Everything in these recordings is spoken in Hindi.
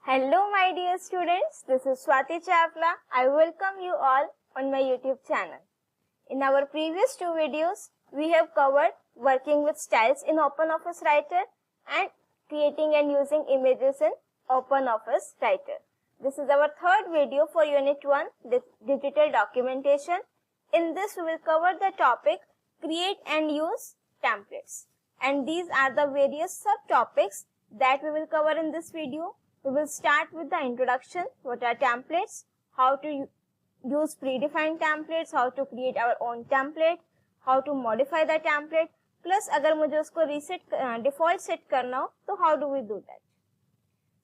Hello my dear students, this is Swati Chawla. I welcome you all on my YouTube channel. In our previous two videos, we have covered working with styles in OpenOffice Writer and creating and using images in OpenOffice Writer. This is our third video for Unit 1, Digital Documentation. In this, we will cover the topic Create and Use Templates. And these are the various subtopics that we will cover in this video. We will start with the introduction, what are templates, how to use predefined templates, how to create our own template, how to modify the template, plus अगर मुझे उसको default set करना हो, तो how do we do that?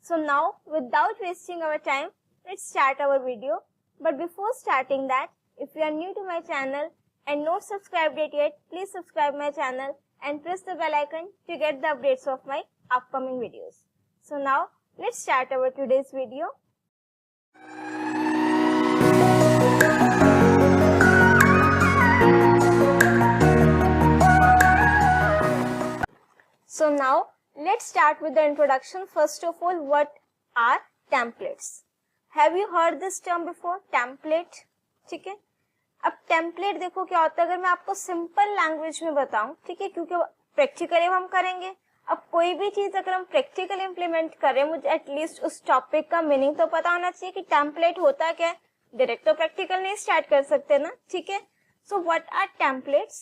So now, without wasting our time, let's start our video. But before starting that, if you are new to my channel and not subscribed yet, please subscribe my channel and press the bell icon to get the updates of my upcoming videos. So now, let's start our today's video. So now, let's start with the introduction. First of all, what are templates? Have you heard this term before? Template. ठीक है? अब template देखो क्या होता है, अगर मैं आपको simple language में बताऊं, ठीक है, क्योंकि practically हम करेंगे. अब कोई भी चीज अगर हम प्रैक्टिकल इम्प्लीमेंट करें, मुझे एटलीस्ट उस टॉपिक का मीनिंग तो पता होना चाहिए कि टेम्पलेट होता क्या है. डायरेक्ट तो प्रैक्टिकल नहीं स्टार्ट कर सकते ना, ठीक है. So what are templates?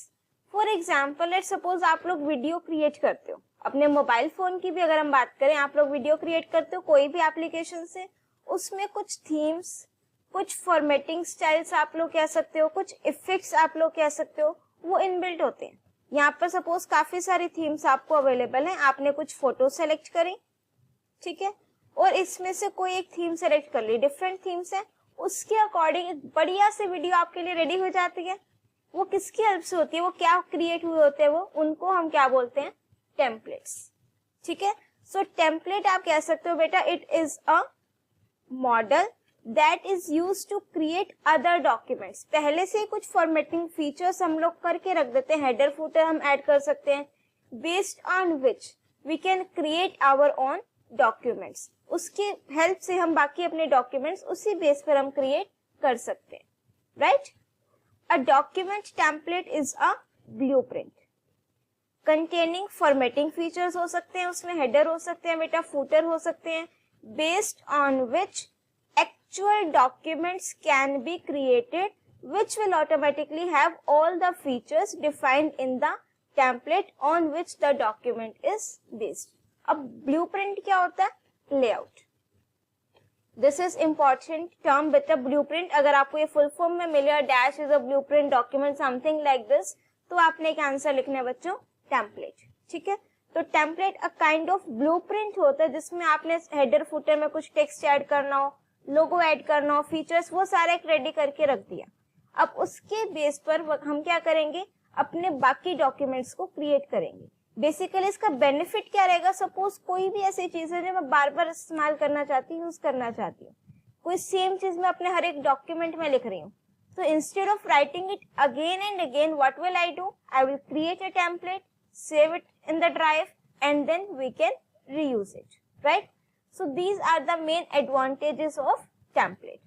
For example, let's suppose आप लोग वीडियो क्रिएट करते हो अपने मोबाइल फोन की भी अगर हम बात करें, आप लोग वीडियो क्रिएट करते हो कोई भी एप्लीकेशन से, उसमें कुछ थीम्स, कुछ फॉर्मेटिंग स्टाइल्स आप लोग कह सकते हो, कुछ इफेक्ट्स आप लोग कह सकते हो, वो इनबिल्ट होते हैं. यहाँ पर सपोज काफी सारी थीम्स आपको अवेलेबल हैं, आपने कुछ फोटो सेलेक्ट करी, ठीक है, और इसमें से कोई एक थीम सेलेक्ट कर ली, डिफरेंट थीम्स हैं, उसके अकॉर्डिंग एक बढ़िया से वीडियो आपके लिए रेडी हो जाती है. वो किसकी हेल्प से होती है, वो क्या क्रिएट हुए होते हैं, वो उनको हम क्या बोलते हैं, टेम्पलेट्स. ठीक है. सो टेम्पलेट आप कह सकते हो बेटा, it is a model that is used to create other documents. पहले से कुछ फॉर्मेटिंग फीचर्स हम लोग करके रख देते हैं, हेडर फुटर हम ऐड कर सकते हैं, based on which we can create our own documents. उसकी हेल्प से हम बाकी अपने डॉक्यूमेंट्स उसी बेस पर हम क्रिएट कर सकते हैं, right. A document template is a blueprint containing formatting features हो सकते हैं, उसमें हेडर हो सकते हैं बेटा, फुटर हो सकते हैं, based on which actual documents can be created which will automatically have all the features defined in the template on which the document is based. अब blueprint क्या होता है? Layout. This is important term बेटा. blueprint अगर आपको ये full form में मिले और dash is a blueprint document something like this, तो आपने एक आंसर लिखना है बच्चों, template. ठीक है. तो template a kind of blueprint होता है जिसमें आपने हेडर फुटर में कुछ टेक्स्ट ऐड करना हो, लोगो ऐड करना हो, फीचर्स, वो सारे रेडी करके रख दिया. अब उसके बेस पर हम क्या करेंगे, अपने बाकी डॉक्यूमेंट्स को क्रिएट करेंगे. बेसिकली इसका बेनिफिट क्या रहेगा, सपोज कोई भी ऐसी चीज है जो मैं बार बार इस्तेमाल करना चाहती हूँ, यूज करना चाहती हूँ, कोई सेम चीज मैं अपने हर एक डॉक्यूमेंट में लिख रही हूँ, तो instead of writing it again and again, what will I do, I will create a template, save it in the drive, and then we can reuse it, right? So these are the main advantages of template.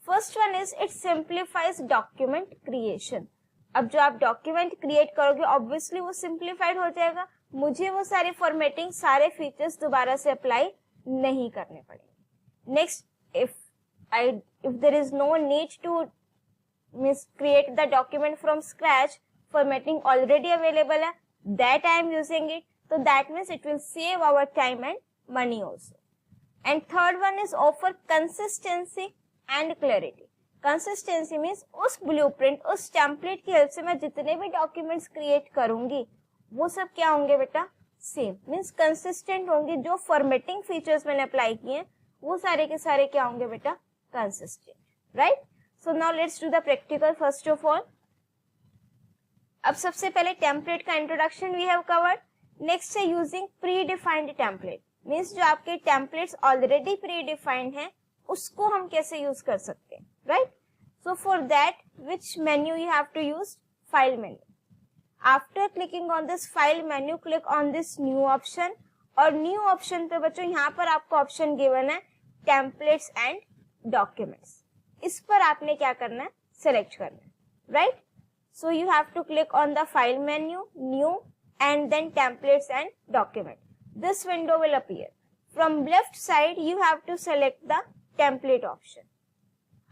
First one is it simplifies document creation. अब जो आप document create करोगे obviously वो simplified हो जाएगा, मुझे वो सारे formatting, सारे features दोबारा से apply नहीं करने पड़ेंगे. Next, if there is no need to create the document from scratch, formatting already available है, that I am using it, so that means it will save our time and money also. And third one is offer consistency and clarity. Consistency means उस blueprint, उस template की हेल्प से मैं जितने भी documents create करूंगी वो सब क्या होंगे बेटा, सेम, means consistent होंगे. जो formatting features मैंने apply किए हैं वो सारे के सारे क्या होंगे बेटा, consistent, right? So now let's do the practical first of all. अब सबसे पहले टेम्पलेट का introduction we have covered. Next है using predefined template, means जो आपके टेम्पलेट्स ऑलरेडी प्री डिफाइंड हैं उसको हम कैसे यूज कर सकते हैं, right. So for that which menu you have to use, file menu. After clicking on this file menu, click on this new option, और न्यू ऑप्शन पे बच्चों यहाँ पर आपको ऑप्शन गिवन है टेम्पलेट्स एंड डॉक्यूमेंट्स। इस पर आपने क्या करना है, सेलेक्ट करना है, right. So you have to click on the file menu, new, and then templates and document. This window will appear. From left side, you have to select the template option.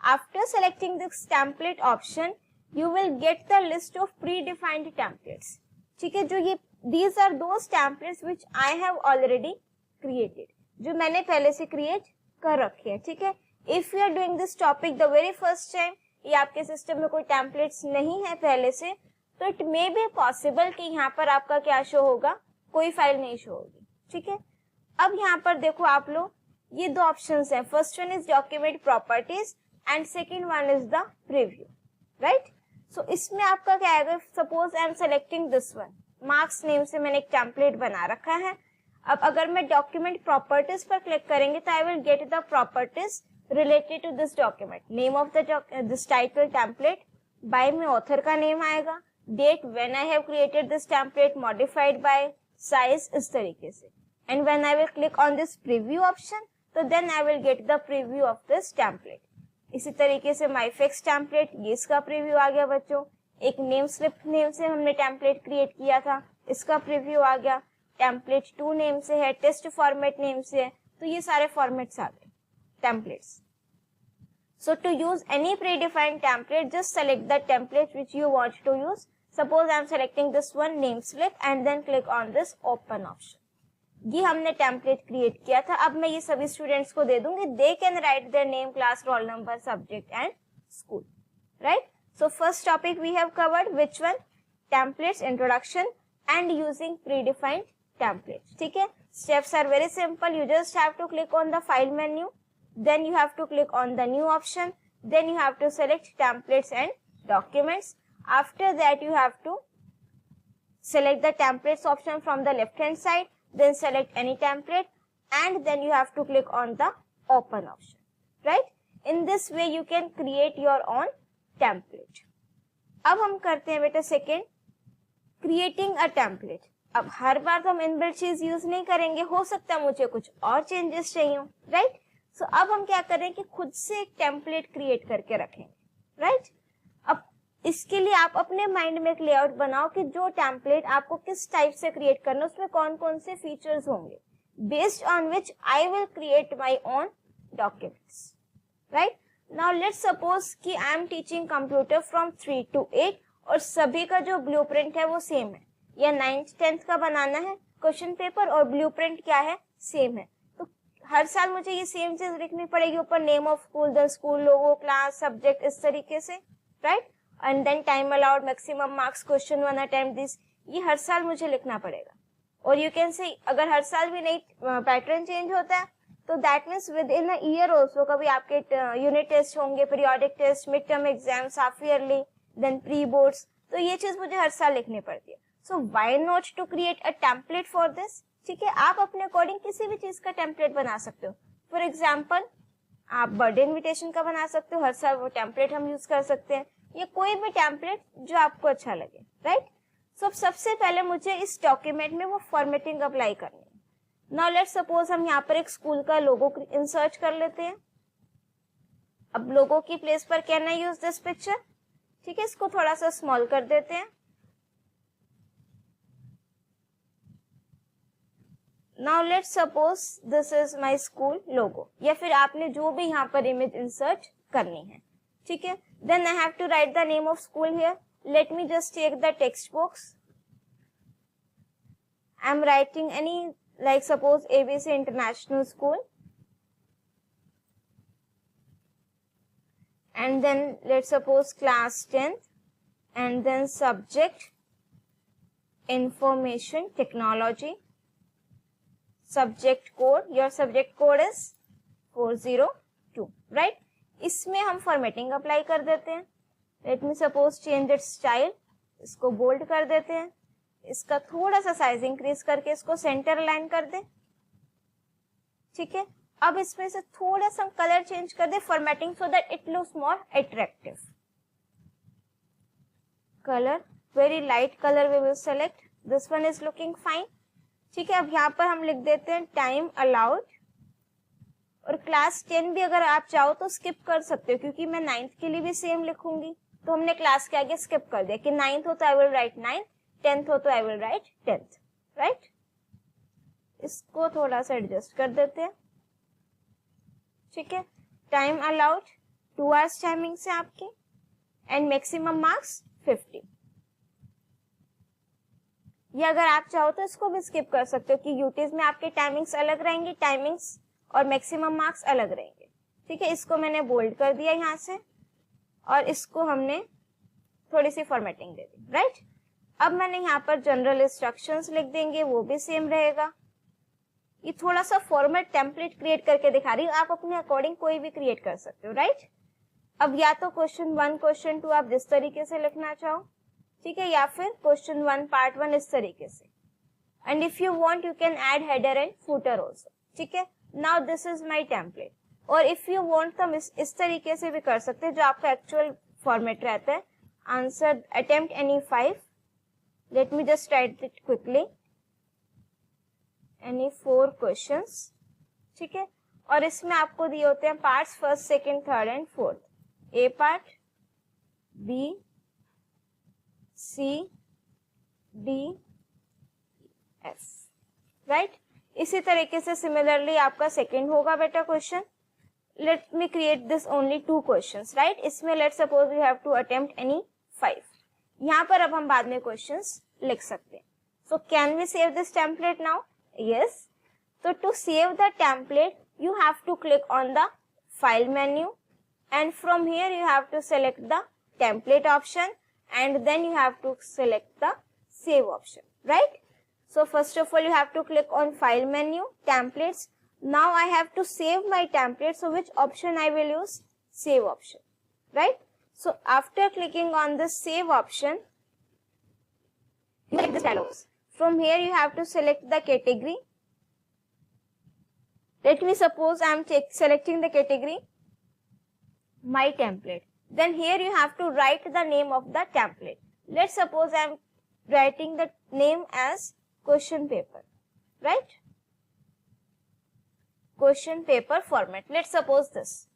After selecting this template option, you will get the list of predefined templates. ठीक है, जो ये these are those templates which I have already created, जो मैंने पहले से create कर रखे हैं, ठीक है। If you are doing this topic the very first time, ये आपके सिस्टम में कोई templates नहीं है पहले से, तो इट मे बी पॉसिबल कि यहाँ पर आपका क्या शो होगा, कोई फाइल नहीं शो होगी, ठीक है। अब यहाँ पर देखो आप लोग, ये दो ऑप्शंस हैं, first one is document properties and second one is the preview, right. So इसमें आपका क्या आएगा, suppose I am selecting this one, marks name से मैंने एक टेम्पलेट बना रखा है। अब अगर मैं डॉक्यूमेंट प्रॉपर्टीज पर क्लिक करेंगे तो I will get the properties related to this document, name of this title template, by में ऑथर का नेम आएगा, date when I have created this template, modified by, size, इस तरीके से। And when I will click on this preview option, तो then I will get the preview of this template. इसी तरीके से माईफेक्स टेम्पलेट, ये इसका प्रीव्यू आ गया बच्चों। एक नेम स्लिप नेम से हमने टेम्पलेट क्रिएट किया था, इसका प्रीव्यू आ गया। टेम्पलेट 2 नेम से है, टेस्ट फॉर्मेट नेम से है, तो ये सारे फॉर्मेट्स आ गए templates. So to use any predefined template, just select the template which you want to use. Suppose I am selecting this one, name slip, and then click on this open option. ये हमने template create किया था, अब मैं ये सभी students को दे दूंगी, they can write their name, class, roll number, subject and school, right? So first topic we have covered, which one? Templates, introduction and using predefined templates, ठीक है। Steps are very simple, you just have to click on the file menu, then you have to click on the new option, then you have to select templates and documents. After that you have to select the templates option from the left hand side, then select any template, and then you have to click on the open option, right? In this way you can create your own template. अब हम करते हैं बेटा सेकेंड, क्रिएटिंग अ टेम्पलेट। अब हर बार तो हम इनबिल्ट चीज यूज नहीं करेंगे, हो सकता है मुझे कुछ और चेंजेस चाहिए, राइट। सो अब हम क्या करें कि खुद से एक टेम्पलेट क्रिएट करके रखेंगे, राइट। अब इसके लिए आप अपने माइंड में एक लेआउट बनाओ कि जो टेम्पलेट आपको किस टाइप से क्रिएट करना है, उसमें कौन कौन से फीचर्स होंगे, based on which I will create my own documents, right. Now let's suppose कि I am teaching computer from 3 to 8 और सभी का जो ब्लूप्रिंट है वो सेम है, या 9th 10th का बनाना है क्वेश्चन पेपर और ब्लूप्रिंट क्या है, सेम है। हर साल मुझे ये सेम चीज लिखनी पड़ेगी, ऊपर name of school, then school logo, class, subject, इस तरीके से, right. And then time allowed, maximum marks, question 1 attempt this, ये हर साल मुझे लिखना पड़ेगा। और यू कैन से अगर हर साल भी नहीं पैटर्न चेंज होता है तो that means within a year also कभी आपके यूनिट टेस्ट होंगे, periodic test, mid term exams, half yearly, then pre boards, तो ये चीज मुझे हर साल लिखनी पड़ती है। So why not to create a template for this, ठीक है। आप अपने अकॉर्डिंग किसी भी चीज का टेम्पलेट बना सकते हो। फॉर एग्जाम्पल आप बर्थडे इनविटेशन का बना सकते हो, हर साल वो टेम्पलेट हम यूज कर सकते हैं, या कोई भी टेम्पलेट जो आपको अच्छा लगे, राइट। सो सबसे पहले मुझे इस डॉक्यूमेंट में वो फॉर्मेटिंग अप्लाई करनी है। नाउ लेट्स सपोज हम यहाँ पर एक स्कूल का लोगो इंसर्ट कर लेते हैं। अब लोगो की प्लेस पर can I use this picture, ठीक है, इसको थोड़ा सा स्मॉल कर देते हैं। Now let's suppose this is my school logo, या फिर आपने जो भी यहाँ पर इमेज इंसर्ट करनी है, ठीक है। Then I have to write the name of school here. Let me just take the text box, I am writing any like suppose ABC International School, and then let's suppose class 10th, and then subject information technology, subject code, your subject code is 402, right। इसमें हम फॉर्मेटिंग अप्लाई कर देते हैं। Let me suppose change it style, इसको बोल्ड कर देते हैं, इसका थोड़ा सा साइज इंक्रीज करके इसको सेंटर लाइन कर दे, ठीक है। अब इसमें से थोड़ा सा कलर चेंज कर दे formatting so that it looks more attractive. Colour very light colour we will select, this one is looking fine, ठीक है। अब यहाँ पर हम लिख देते हैं टाइम अलाउड और क्लास 10 भी अगर आप चाहो तो स्किप कर सकते हो, क्योंकि मैं 9th के लिए भी सेम लिखूंगी। तो हमने क्लास के आगे स्किप कर दिया कि 9th हो तो आई विल राइट 9, 10th हो तो I will write 10th, right. इसको थोड़ा सा एडजस्ट कर देते हैं, ठीक है। टाइम अलाउड 2 आवर्स टाइमिंग से आपकी, एंड मैक्सिमम मार्क्स 50। ये अगर आप चाहो तो इसको भी स्किप कर सकते हो कि यूटीज में आपके टाइमिंग्स अलग रहेंगी, टाइमिंग्स और मैक्सिमम मार्क्स अलग रहेंगे, ठीक है। इसको मैंने बोल्ड कर दिया यहाँ से, और इसको हमने थोड़ी सी फॉर्मेटिंग दे दी, राइट। अब मैंने यहाँ पर जनरल इंस्ट्रक्शंस लिख देंगे, वो भी सेम रहेगा। ये थोड़ा सा फॉर्मेट टेम्पलेट क्रिएट करके दिखा रही हूँ, आप अपने अकॉर्डिंग कोई भी क्रिएट कर सकते हो, राइट। अब या तो क्वेश्चन 1 क्वेश्चन 2 आप जिस तरीके से लिखना चाहो, ठीक है, या फिर क्वेश्चन 1 पार्ट 1 इस तरीके से। And if you want you can add header and footer also, ठीक है। Now this is my template. और इफ यू वांट तो इस तरीके से भी कर सकते हैं जो आपका एक्चुअल फॉर्मेट रहता है। Answer attempt any 5, let me just write it quickly, any 4 questions, ठीक है। और इसमें आपको दिए होते हैं parts 1st, 2nd, 3rd and 4th। A part, B, C, D, F, right. इसी तरीके से सिमिलरली आपका सेकंड होगा बेटा question. Let me create this only 2 questions, right. इसमें let suppose you have to attempt any 5। यहाँ पर अब हम बाद में क्वेश्चंस लिख सकते हैं। So can we save this template now? Yes. So to save the template, you have to click on the file menu, and from here you have to select the template option, and then you have to select the save option, right? So first of all you have to click on file menu, templates. Now I have to save my template, so which option I will use? Save option, right? So after clicking on the save option, you get this dialog. From here you have to select the category. Let me suppose I am selecting the category my template. Then here you have to write the name of the template. Let's suppose I am writing the name as question paper, right? Question paper format. Let's suppose this.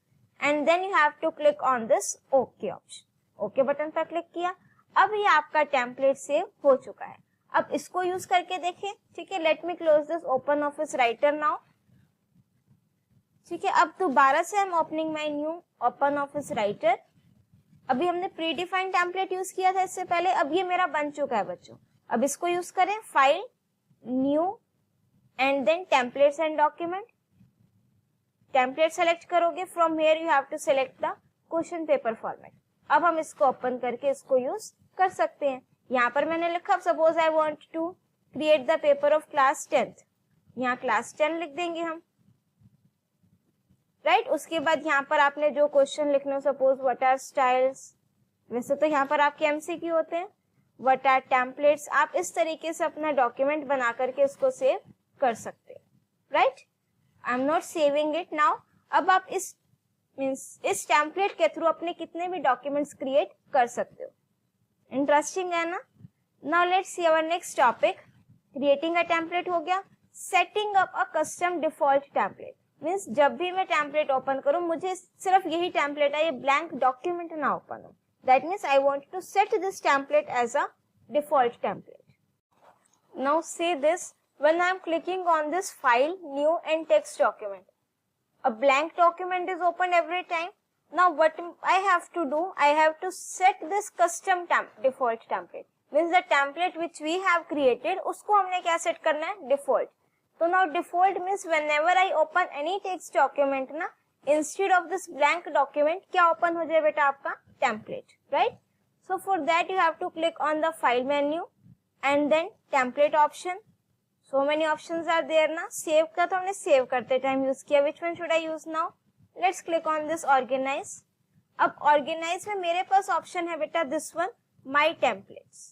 And then you have to click on this OK option. OK button पर क्लिक किया। अब ये आपका टेम्पलेट सेव हो चुका है। अब इसको यूज करके देखें, ठीक है। Let me close this open office writer now, ठीक है। अब दोबारा से हम opening my new open office writer. अभी हमने प्री डिफाइंड टेम्पलेट यूज किया था इससे पहले, अब ये मेरा बन चुका है बच्चों। अब इसको यूज करें, file, new, and then templates and document. Template select करोगे, from here you have to select the question paper format. अब हम इसको ओपन करके इसको यूज कर सकते हैं। यहाँ पर मैंने लिखा suppose I want to create the paper of class 10th, यहाँ क्लास 10 लिख देंगे हम, राइट। उसके बाद यहाँ पर आपने जो क्वेश्चन लिखना हो, सपोज व्हाट आर स्टाइल्स, वैसे तो यहाँ पर आपके एमसीक्यू होते हैं, व्हाट आर टेम्पलेट्स, आप इस तरीके से अपना डॉक्यूमेंट बना करके इसको सेव कर सकते हैं, right. I am not saving it now. अब आप इस टेम्पलेट के थ्रू अपने कितने भी डॉक्यूमेंट्स क्रिएट कर सकते हो। इंटरेस्टिंग है ना। Now let's see our next topic. Creating a template हो गया। Setting up a custom default template means जब भी मैं टेम्पलेट ओपन करूं मुझे सिर्फ यही टेम्पलेट है, ये ब्लैंक डॉक्यूमेंट ना ओपन हो। That means I want to set this template as a default template. Now see this, when I am clicking on this file, new and text document, a blank document is opened every time. Now what I have to do, I have to set this custom default template, means the template which we have created उसको हमने क्या सेट करना है, default. So now default means whenever I open any text document ना, instead of this blank document क्या open हो जाए बेटा आपका template, right? So for that you have to click on the file menu and then template option. So many options are there ना। सेव का तो हमने सेव करते टाइम यूज किया। Which one should I use now? Let's click on this organize. अब organize में मेरे पास ऑप्शन है बेटा this one, my templates,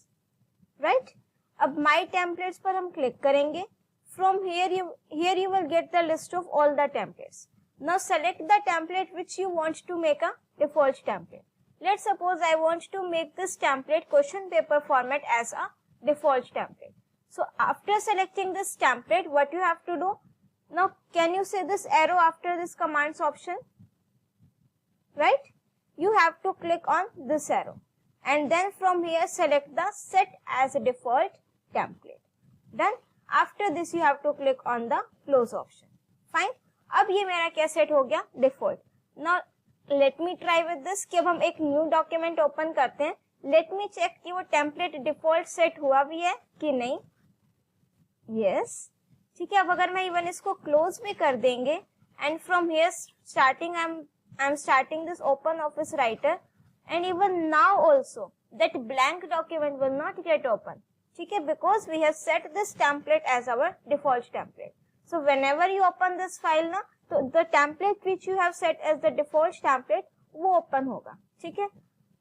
right? अब my templates पर हम क्लिक करेंगे। From here you will get the list of all the templates. Now select the template which you want to make a default template. Let's suppose I want to make this template question paper format as a default template. So after selecting this template, what you have to do? Now can you see this arrow after this commands option? Right? You have to click on this arrow and then from here select the set as a default template. Done. After this you have to click on the close option. Fine. अब ये मेरा क्या सेट हो गया? Default. Now let me try with this कि अब हम एक न्यू डॉक्यूमेंट ओपन करते हैं. Let me check कि वो टेम्पलेट डिफॉल्ट सेट हुआ भी है कि नहीं. Yes. ठीक है. अब अगर मैं इवन इसको क्लोज भी कर देंगे and from here starting I am starting this open office writer and even now also that blank document will not get open. ठीक है, because we have set this template as our default template. So whenever you open this file ना, तो the template which you have set as the default template वो open होगा. ठीक है.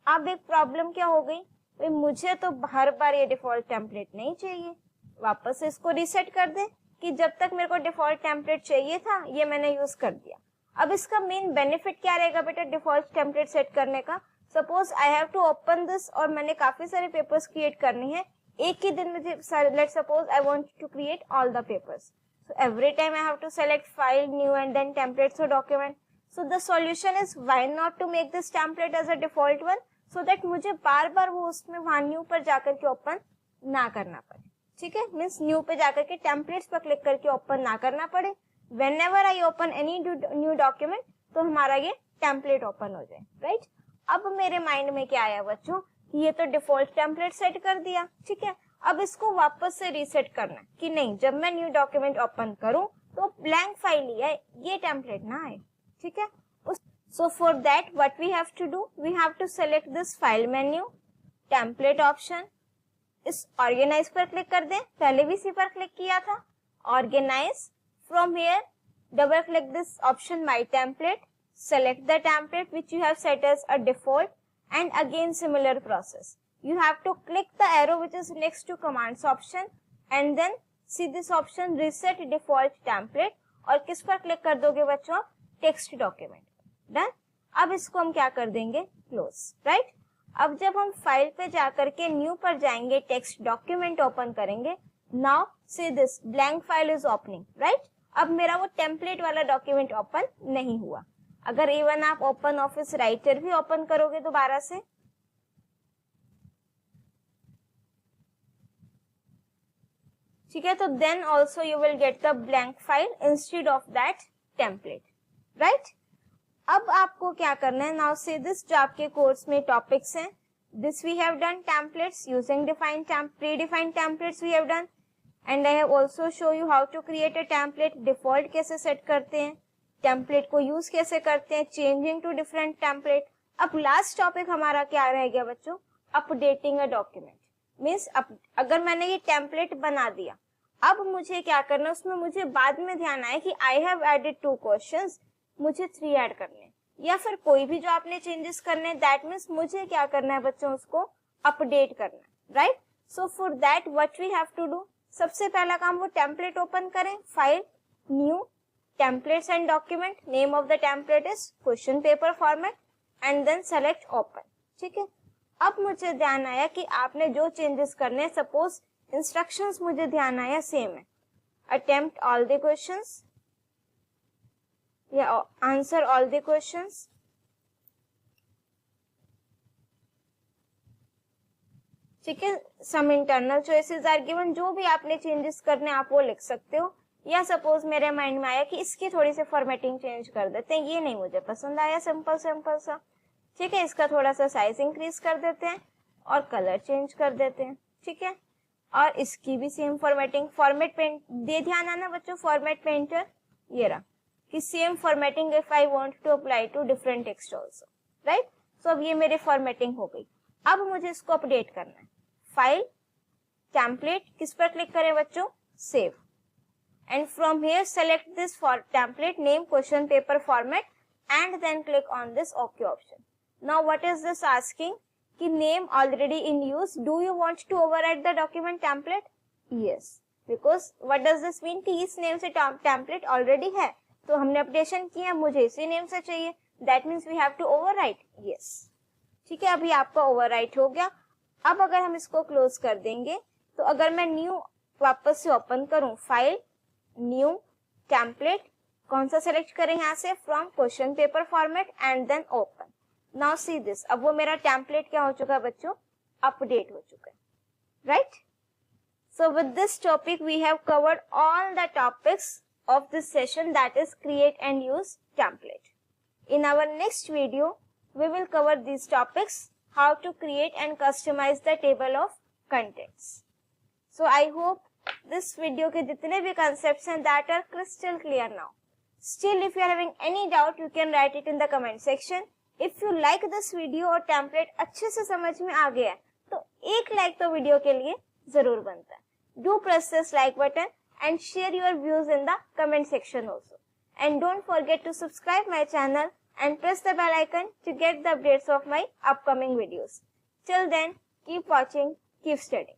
अब एक प्रॉब्लम क्या हो गई? भाई मुझे तो हर बार ये डिफॉल्ट टेम्पलेट नहीं चाहिए. वापस से इसको रीसेट कर दे कि जब तक मेरे को डिफॉल्ट टेम्पलेट चाहिए था ये मैंने यूज कर दिया. अब इसका मेन बेनिफिट क्या रहेगा बेटा डिफॉल्ट टेम्पलेट सेट करने का? Suppose I have to open this और मैंने काफी सारे पेपर्स क्रिएट करनी है एक ही दिन में. Let suppose I want to create all the papers. So every time I have to select file new and then templates और document. So the solution is why not to make this template as a default one so that मुझे बार बार वो उसमें वहां न्यू पर जाकर के ओपन ना करना पड़े. ठीक है, मीन्स न्यू पे जाकर के टेम्पलेट्स पर क्लिक करके ओपन ना करना पड़े. Whenever I open any new document, तो हमारा ये टेम्पलेट ओपन हो जाए. राइट. अब मेरे माइंड में क्या आया बच्चों कि ये तो डिफॉल्ट टेम्पलेट सेट कर दिया. ठीक है, अब इसको वापस से रीसेट करना कि नहीं, जब मैं न्यू डॉक्यूमेंट ओपन करूं तो ब्लैंक फाइल ही है, ये टेम्पलेट ना आए. ठीक है. So for that what we have to do, we have to select this file menu, template option, इस ऑर्गेनाइज पर क्लिक कर दें. पहले भी इसी पर क्लिक किया था. Organize. From here, double click this option My Template, select the template which you have set as a default and again similar process. You have to click the arrow which is next to commands option and then see this option reset default template और किस पर क्लिक कर दोगे बच्चों? Text document. डन. अब इसको हम क्या कर देंगे? क्लोज. राइट. अब जब हम फाइल पे जाकर के न्यू पर जाएंगे टेक्स्ट डॉक्यूमेंट ओपन करेंगे. Now see this blank file is opening. Right. अब मेरा वो टेम्पलेट वाला डॉक्यूमेंट ओपन नहीं हुआ. अगर इवन आप ओपन ऑफिस राइटर भी ओपन करोगे दोबारा से, ठीक है, तो then also you will get the blank file instead of that template. Right. अब आपको क्या करना है? नाउ सी दिस जो आपके कोर्स में टॉपिक्स हैं, this we have done templates using predefined templates we have done. And I have also show you how to create a template. Default कैसे सेट करते हैं, टेम्पलेट को यूज कैसे करते हैं, चेंजिंग टू डिफरेंट टेम्पलेट. अब लास्ट टॉपिक हमारा क्या रह गया बच्चों? Updating a document. मीन्स अगर मैंने ये टेम्पलेट बना दिया, अब मुझे क्या करना, उसमें मुझे बाद में ध्यान आया कि आई हैव एडेड 2 क्वेश्चंस, मुझे 3 ऐड करने या फिर कोई भी जो आपने चेंजेस करने. दैट मीन्स मुझे क्या करना है बच्चों? उसको अपडेट करना है. Right. So for that what we have to do, सबसे पहला काम वो टेम्पलेट ओपन करें. File, new, templates and document. Name of the template is question paper format and then select open. ठीक है. अब मुझे ध्यान आया कि आपने जो चेंजेस करने, सपोज इंस्ट्रक्शंस मुझे ध्यान आया सेम है. अटेम्प्ट ऑल द क्वेश्चंस या आंसर ऑल द क्वेश्चंस. ठीक है. Some internal choices are given. जो भी आपने चेंजेस करने आप वो लिख सकते हो. या सपोज मेरे माइंड में आया कि इसकी थोड़ी सी फॉर्मेटिंग चेंज कर देते हैं, ये नहीं मुझे पसंद आया, सिंपल सा. ठीक है. इसका थोड़ा सा साइज इंक्रीज कर देते हैं और कलर चेंज कर देते हैं. ठीक है. और इसकी भी सेम फॉर्मेटिंग. फॉर्मेट पेंट दे ध्यान आना बच्चों. फॉर्मेट पेंटर ये रहा कि same formatting if I want to apply to different text also. Right. So अब ये मेरी फॉर्मेटिंग हो गई. अब मुझे इसको अपडेट करना है. फाइल, टेम्पलेट, किस पर क्लिक करें बच्चों? Save. And from here select this for template name question paper format and then click on this okay option. Now what is this asking कि name already in use, do you want to overwrite the document template? Yes, because what does this mean कि इस नेम से टेम्पलेट ऑलरेडी है, तो हमने अपडेशन किया, मुझे इसी नेम से चाहिए. That means we have to overwrite. Yes. ठीक है. अभी आपका ओवरराइट हो गया. अब अगर हम इसको क्लोज कर देंगे तो अगर मैं न्यू वापस से ओपन करूं, फाइल, न्यू, टेम्पलेट कौन सा सेलेक्ट करें यहाँ से, from question paper format and then open. Now see this, अब वो मेरा टेम्पलेट क्या हो चुका है बच्चों, अपडेट हो चुका है, right. So with this topic we have covered all the topics of this session, that is create and use template. In our next video we will cover these topics, how to create and customize the table of contents. So I hope this video के जितने भी concepts हैं that are crystal clear now. Still if you are having any doubt you can write it in the comment section. If you like this video और template अच्छे से समझ में आ गया है तो एक like तो वीडियो के लिए जरूर बनता है. Do press this like button and share your views in the comment section also. And don't forget to subscribe my channel and press the bell icon to get the updates of my upcoming videos. Till then, keep watching, keep studying.